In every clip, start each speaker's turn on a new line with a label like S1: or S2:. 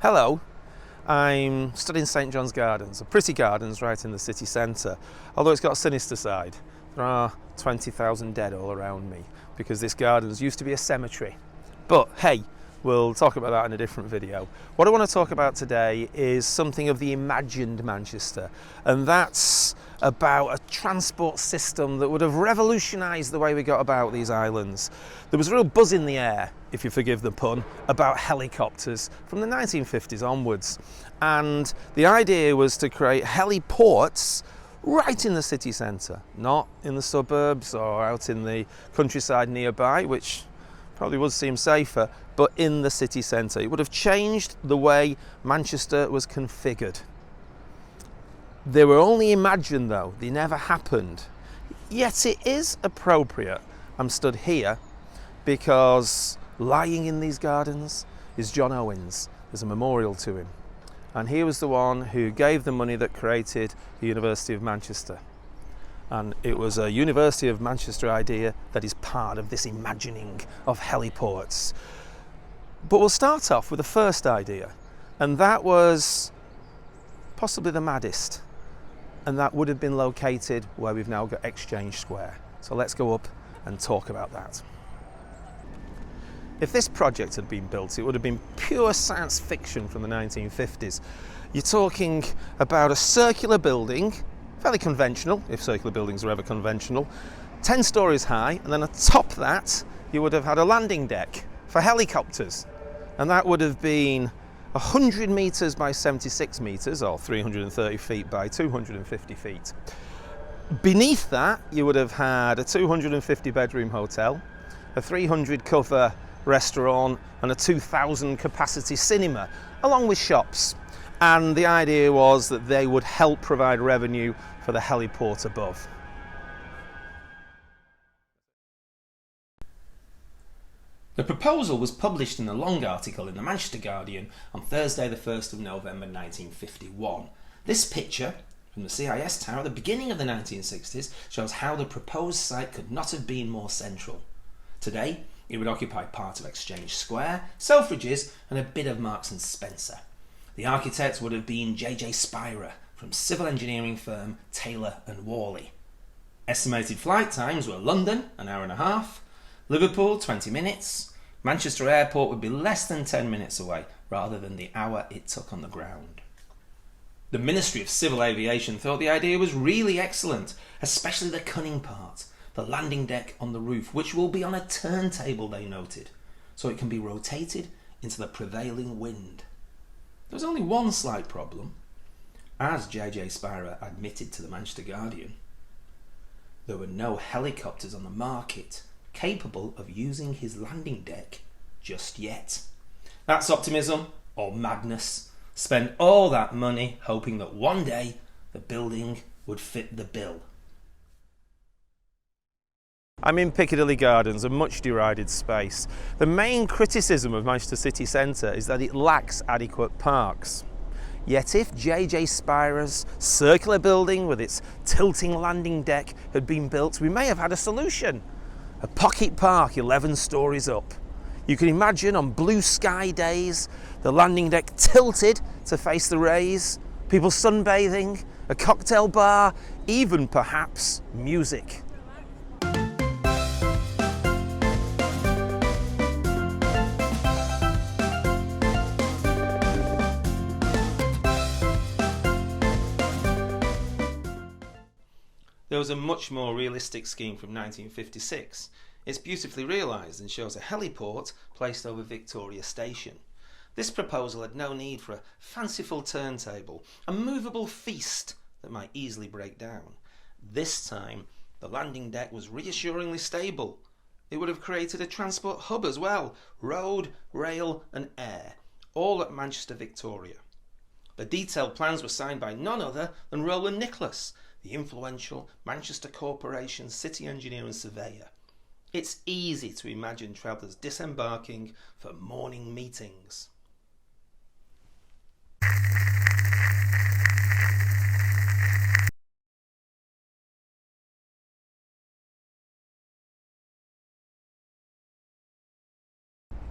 S1: Hello, I'm stood in St John's Gardens, a pretty gardens right in the city centre, although it's got a sinister side. There are 20,000 dead all around me because this gardens used to be a cemetery. But hey, we'll talk about that in a different video. What I want to talk about today is something of the imagined Manchester, and that's about a transport system that would have revolutionised the way we got about these islands. There was a real buzz in the air, if you forgive the pun, about helicopters from the 1950s onwards. And the idea was to create heliports right in the city centre, not in the suburbs or out in the countryside nearby, which probably would seem safer, but in the city centre. It would have changed the way Manchester was configured. They were only imagined though, they never happened. Yet it is appropriate I'm stood here because lying in these gardens is John Owens. There's a memorial to him. And he was the one who gave the money that created the University of Manchester. And it was a University of Manchester idea that is part of this imagining of heliports. But we'll start off with the first idea, and that was possibly the maddest. And that would have been located where we've now got Exchange Square. So let's go up and talk about that. If this project had been built, it would have been pure science fiction from the 1950s. You're talking about a circular building, fairly conventional, if circular buildings are ever conventional, 10 stories high, and then atop that you would have had a landing deck for helicopters, and that would have been 100 metres by 76 metres, or 330 feet by 250 feet. Beneath that you would have had a 250 bedroom hotel, a 300 cover restaurant and a 2,000 capacity cinema, along with shops. And the idea was that they would help provide revenue for the heliport above. The proposal was published in a long article in the Manchester Guardian on Thursday the 1st of November 1951. This picture from the CIS tower at the beginning of the 1960s shows how the proposed site could not have been more central. Today it would occupy part of Exchange Square, Selfridges and a bit of Marks and Spencer. The architect would have been J.J. Spira from civil engineering firm Taylor and Worley. Estimated flight times were London, an hour and a half, Liverpool, 20 minutes, Manchester Airport would be less than 10 minutes away, rather than the hour it took on the ground. The Ministry of Civil Aviation thought the idea was really excellent, especially the cunning part, the landing deck on the roof, which will be on a turntable, they noted, so it can be rotated into the prevailing wind. There was only one slight problem, as J.J. Spira admitted to the Manchester Guardian. There were no helicopters on the market capable of using his landing deck just yet. That's optimism or madness. Spend all that money hoping that one day the building would fit the bill. I'm in Piccadilly Gardens, a much derided space. The main criticism of Manchester City Centre is that it lacks adequate parks. Yet if J.J. Spira's circular building with its tilting landing deck had been built, we may have had a solution. A pocket park 11 stories up. You can imagine on blue sky days, the landing deck tilted to face the rays, people sunbathing, a cocktail bar, even perhaps music. There was a much more realistic scheme from 1956. It's beautifully realised and shows a heliport placed over Victoria Station. This proposal had no need for a fanciful turntable, a movable feast that might easily break down. This time, the landing deck was reassuringly stable. It would have created a transport hub as well, road, rail and air, all at Manchester Victoria. The detailed plans were signed by none other than Roland Nicholas, the influential Manchester Corporation city engineer and surveyor. It's easy to imagine travellers disembarking for morning meetings.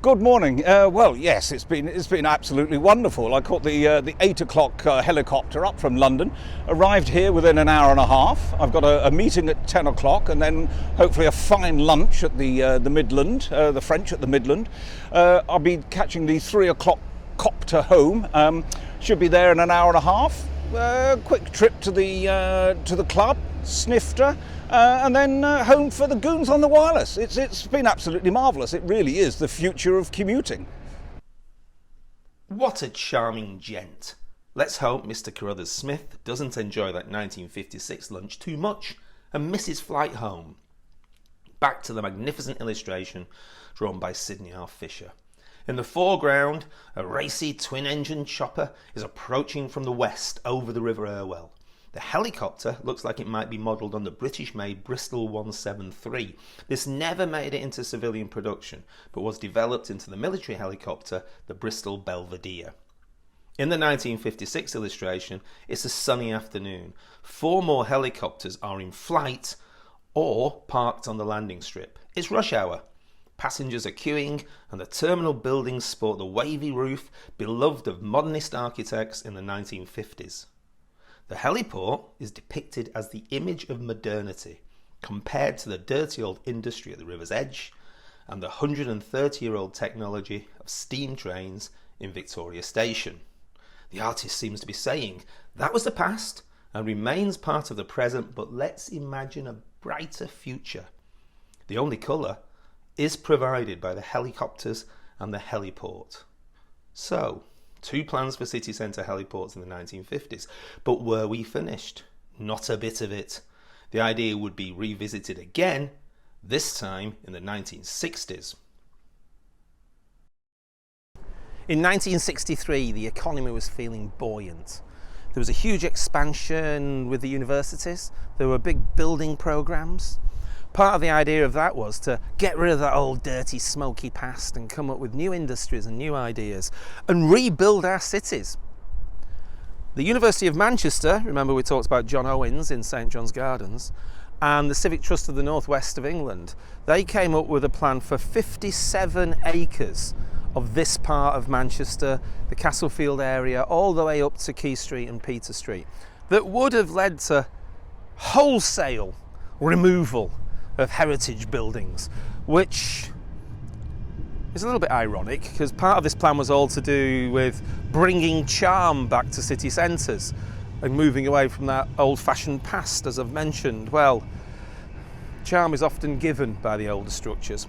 S2: Good morning. Well, yes, it's been absolutely wonderful. I caught the 8 o'clock helicopter up from London, arrived here within an hour and a half. I've got a meeting at 10 o'clock and then hopefully a fine lunch at the Midland, the French at the Midland. I'll be catching the 3 o'clock copter home. Should be there in an hour and a half. Quick trip to the club, snifter, and then home for the goons on the wireless. It's been absolutely marvellous. It really is the future of commuting.
S1: What a charming gent. Let's hope Mr. Carruthers Smith doesn't enjoy that 1956 lunch too much and miss his flight home. Back to the magnificent illustration drawn by Sidney R. Fisher. In the foreground, a racy twin-engine chopper is approaching from the west over the River Irwell. The helicopter looks like it might be modelled on the British-made Bristol 173. This never made it into civilian production, but was developed into the military helicopter, the Bristol Belvedere. In the 1956 illustration, it's a sunny afternoon. 4 more helicopters are in flight or parked on the landing strip. It's rush hour. Passengers are queuing, and the terminal buildings sport the wavy roof beloved of modernist architects in the 1950s. The heliport is depicted as the image of modernity, compared to the dirty old industry at the river's edge and the 130-year-old technology of steam trains in Victoria Station. The artist seems to be saying, that was the past and remains part of the present, but let's imagine a brighter future. The only colour is provided by the helicopters and the heliport. So, 2 plans for city centre heliports in the 1950s, but were we finished? Not a bit of it. The idea would be revisited again, this time in the 1960s. In 1963, the economy was feeling buoyant. There was a huge expansion with the universities. There were big building programmes. Part of the idea of that was to get rid of that old dirty smoky past and come up with new industries and new ideas and rebuild our cities. The University of Manchester, remember we talked about John Owens in St John's Gardens, and the Civic Trust of the North West of England, they came up with a plan for 57 acres of this part of Manchester, the Castlefield area, all the way up to Quay Street and Peter Street, that would have led to wholesale removal of heritage buildings, which is a little bit ironic because part of this plan was all to do with bringing charm back to city centres and moving away from that old-fashioned past, as I've mentioned. Well, charm is often given by the older structures,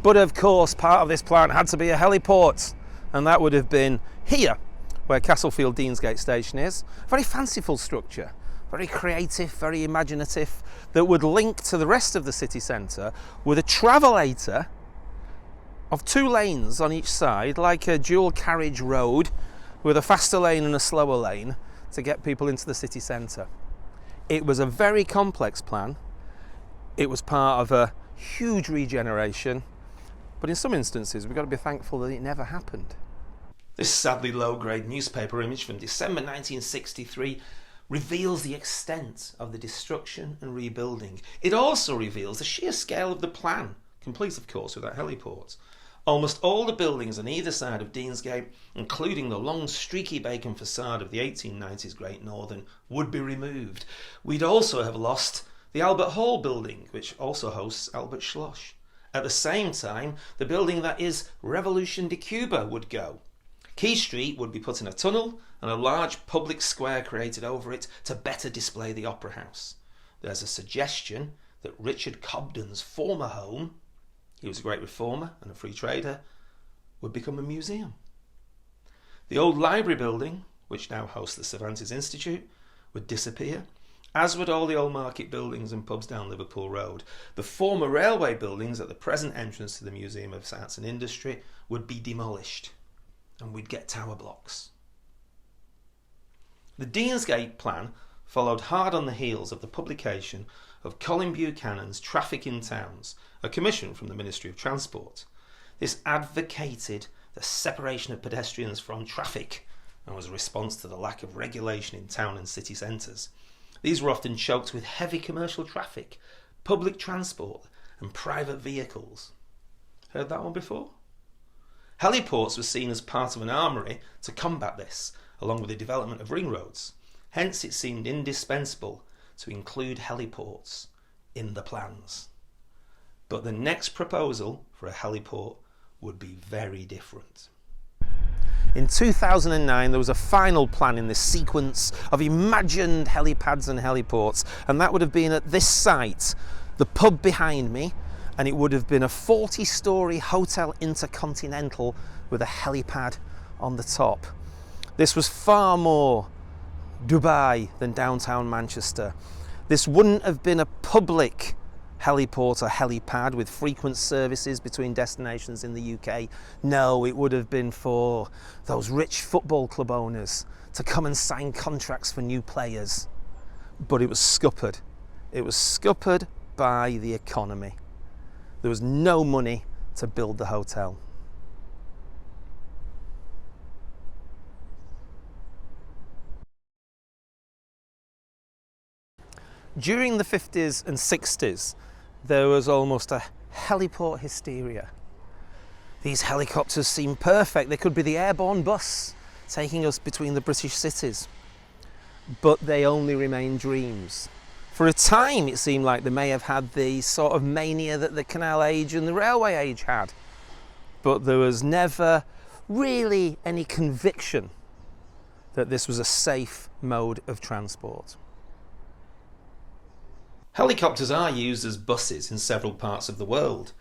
S1: but of course part of this plan had to be a heliport, and that would have been here where Castlefield Deansgate Station is. Very fanciful structure, very creative, very imaginative, that would link to the rest of the city centre with a travelator of 2 lanes on each side, like a dual carriage road with a faster lane and a slower lane to get people into the city centre. It was a very complex plan. It was part of a huge regeneration, but in some instances we've got to be thankful that it never happened. This sadly low-grade newspaper image from December 1963 reveals the extent of the destruction and rebuilding. It also reveals the sheer scale of the plan, complete of course with that heliport. Almost all the buildings on either side of Deansgate, including the long streaky bacon facade of the 1890s Great Northern, would be removed. We'd also have lost the Albert Hall building, which also hosts Albert Schloss. At the same time, the building that is Revolution de Cuba would go. Quay Street would be put in a tunnel and a large public square created over it to better display the Opera House. There's a suggestion that Richard Cobden's former home, he was a great reformer and a free trader, would become a museum. The old library building, which now hosts the Cervantes Institute, would disappear, as would all the old market buildings and pubs down Liverpool Road. The former railway buildings at the present entrance to the Museum of Science and Industry would be demolished, and we'd get tower blocks. The Deansgate plan followed hard on the heels of the publication of Colin Buchanan's Traffic in Towns, a commission from the Ministry of Transport. This advocated the separation of pedestrians from traffic and was a response to the lack of regulation in town and city centres. These were often choked with heavy commercial traffic, public transport and private vehicles. Heard that one before? Heliports were seen as part of an armoury to combat this, along with the development of ring roads. Hence it seemed indispensable to include heliports in the plans. But the next proposal for a heliport would be very different. In 2009 there was a final plan in this sequence of imagined helipads and heliports, and that would have been at this site, the pub behind me, and it would have been a 40-storey hotel intercontinental with a helipad on the top. This was far more Dubai than downtown Manchester. This wouldn't have been a public heliport or helipad with frequent services between destinations in the UK. No, it would have been for those rich football club owners to come and sign contracts for new players. But it was scuppered. It was scuppered by the economy. There was no money to build the hotel. During the 50s and 60s, there was almost a heliport hysteria. These helicopters seemed perfect. They could be the airborne bus taking us between the British cities. But they only remained dreams. For a time it seemed like they may have had the sort of mania that the canal age and the railway age had. But there was never really any conviction that this was a safe mode of transport. Helicopters are used as buses in several parts of the world.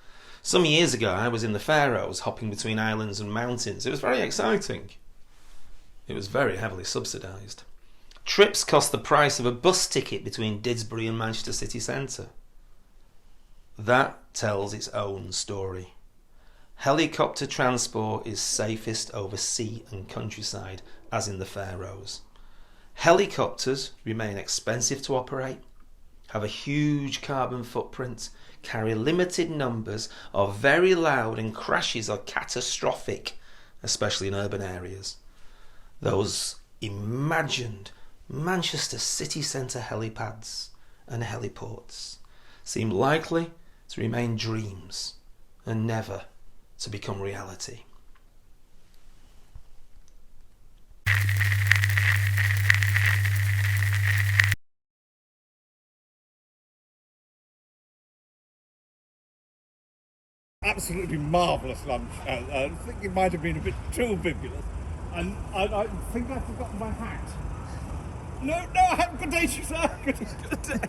S1: Some years ago I was in the Faroes hopping between islands and mountains. It was very exciting. It was very heavily subsidised. Trips cost the price of a bus ticket between Didsbury and Manchester city centre. That tells its own story. Helicopter transport is safest over sea and countryside, as in the Faroes. Helicopters remain expensive to operate, have a huge carbon footprint, carry limited numbers, are very loud, and crashes are catastrophic, especially in urban areas. Those imagined Manchester city centre helipads and heliports seem likely to remain dreams and never to become reality.
S3: Absolutely marvellous lunch. I think it might have been a bit too bibulous. And I think I've forgotten my hat. No, I haven't. Good day, sir. Good day.